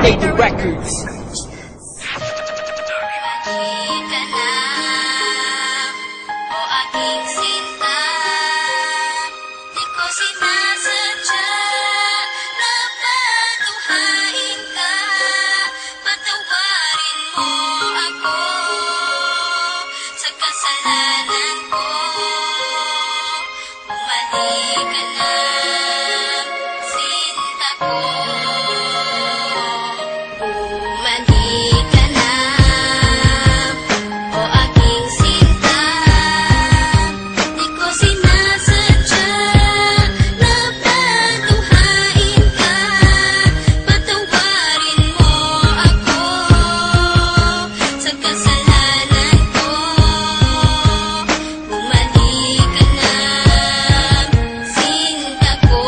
Lady Records. Halika na, o aking sinta. Di ko sinasadya na patuhain ka. Patawarin mo ako sa kasalanan ko. Bumalik ka na, sinta ko. Bumalik ka na, o aking sinta. Di ko sinasadya na patuhain ka. Patawarin mo ako sa kasalanan ko. Bumalik ka na, sinta ko.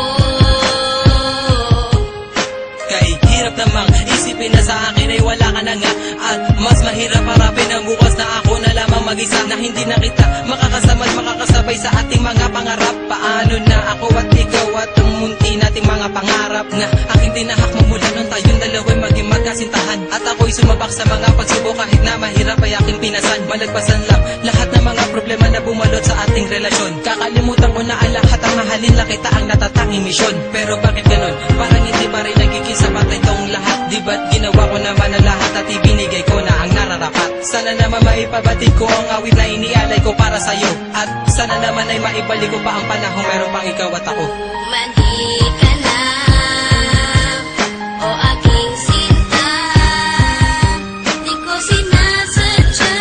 Kahit hirap namang isipin na sa akin ay wala ka na nga. At mas mahirap harapin ang bukas na ako na lamang mag-isa, na hindi na kita makakasama at makakasabay sa ating mga pangarap. Paano na ako at ikaw at ang munti nating mga pangarap na aking tinahak magmula nung tayong dalawa'y maging magkasintahan. At ako'y sumabak sa mga pagsubok kahit na mahirap ay aking pinasan. Malagpasan lang lahat ng mga problema na bumalot sa ating relasyon. Kakalimutan ko na ang lahat, ang mahalin lang kita ang natatanging misyon. Pero bakit ganon? Parang hindi pa rin nagiging sapat itong lahat. Di ba't ginawa ko naman ang lahat at ibinigay ko na ang nararapat? Sana naman maipabatid ko ang awit na inialay ko para sa'yo. At sana naman ay maibalik ko pa ang panahon meron pang ikaw at ako. Bumalik ka na, o aking sinta. Di ko sinasadya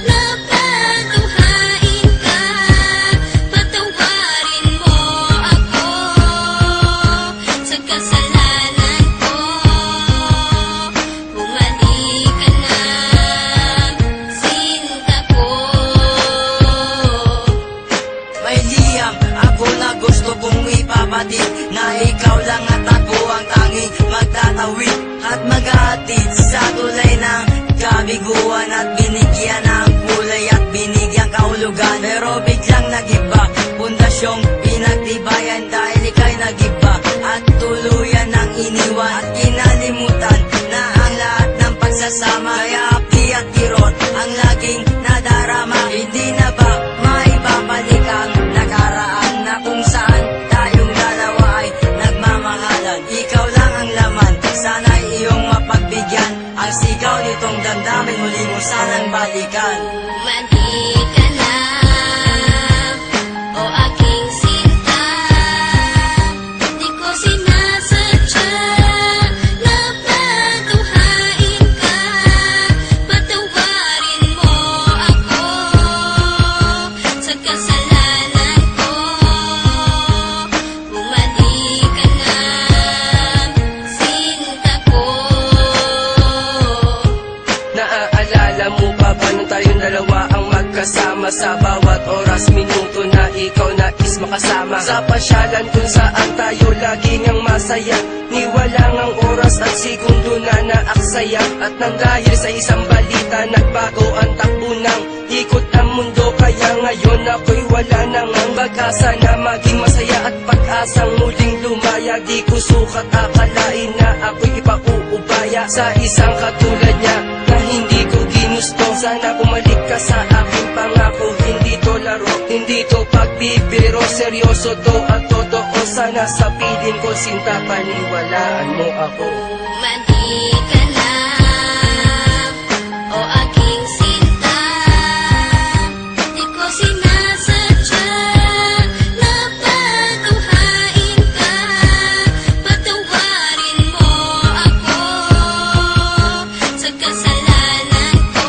na patuhain ka. Patawarin mo ako sa kasalanan ko. Bumalik ka na, sinta ko. May liyam ako na gusto kong ipabatid, na ikaw lang at ako ang tanging magtatawid at mag-aatid sa tulay ng kabiguan, at binigyan ng kulay at binigyan kahulugan. Pero biglang nagiba, pundasyong pinagtibayan dahil ika'y nagiba at tuluyan ng iniwan at kinalimutan na ang lahat ng pagsasama. Kaya api at kirot ang laging nadarama. Hindi na ba maibabalik ang nakaraan na kung saan tayong dalawa ay nagmamahalan? Ikaw lang ang laman, sana'y iyong mapagbigyan. Ang sigaw nitong damdamin, muli mo sanang balikan. Bumalik ka na, o aking sinta. Di ko sinasadya na patuhain ka. Patawarin mo ako sa kasalanan ko. Bumalik ka na, sinta ko. Naaalala mo pa ba nung tayong dalawa ang magkasama? Sa bawat oras, minuto na ikaw nais makasama. Sa pasyalan kung saan tayo laging ang masaya, ni walang ang oras at segundo na naaksaya. At nang dahil sa isang balita, nagbago ang takbo ng ikot ng mundo. Kaya ngayon ako'y wala nang ang pag-asa na maging masaya at pag-asang muling lumaya. Di ko sukat akalain na ako'y ipakuubaya sa isang katulad niya na hindi ko ginusto. Sana bumalik ka sa aking pangako, hindi to laro, hindi to pagbibiro, seryoso to at totoo. Sana sa piling ko, sinta, paniwalaan mo ako. Bumalik ka na, o aking sinta. Di ko sinasadya na patuhain ka. Patawarin mo ako sa kasalanan ko.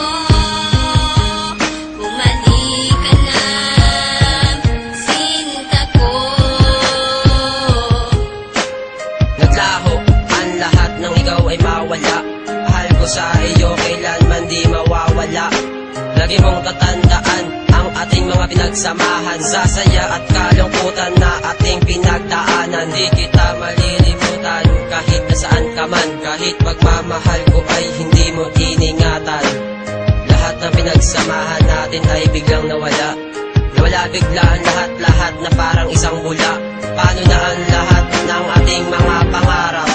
Bumalik ka na, sinta ko. Naglaho ang lahat ng ikaw ay mawala. Mahal ko sa iyo kailanman di mawawala. Lagi mong tatandaan ang ating mga pinagsamahan, sa saya at kalungkutan na ating pinagdaanan. Di kita malilimutan kahit nasaan ka man, kahit pagmamahal ko ay hindi mo iningatan. Lahat ng pinagsamahan natin ay biglang nawala. Nawala bigla ang lahat-lahat na parang isang bula. Paano na ang lahat ng ating mga pangarap?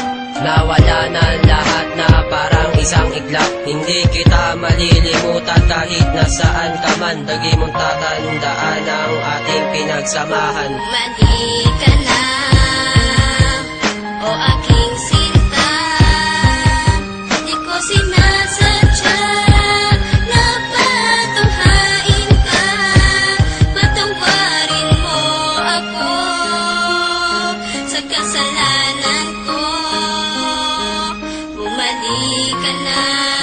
Nawala na lahat na parang isang iglap. Hindi kita malilimutan kahit nasaan ka man. Lagi mong tatandaan ang ating pinagsamahan. Mali ka na, o aking sinta. Di ko sinasadya na patunghain ka. Patawarin mo ako sa kasalanan ko. Bumalik ka na.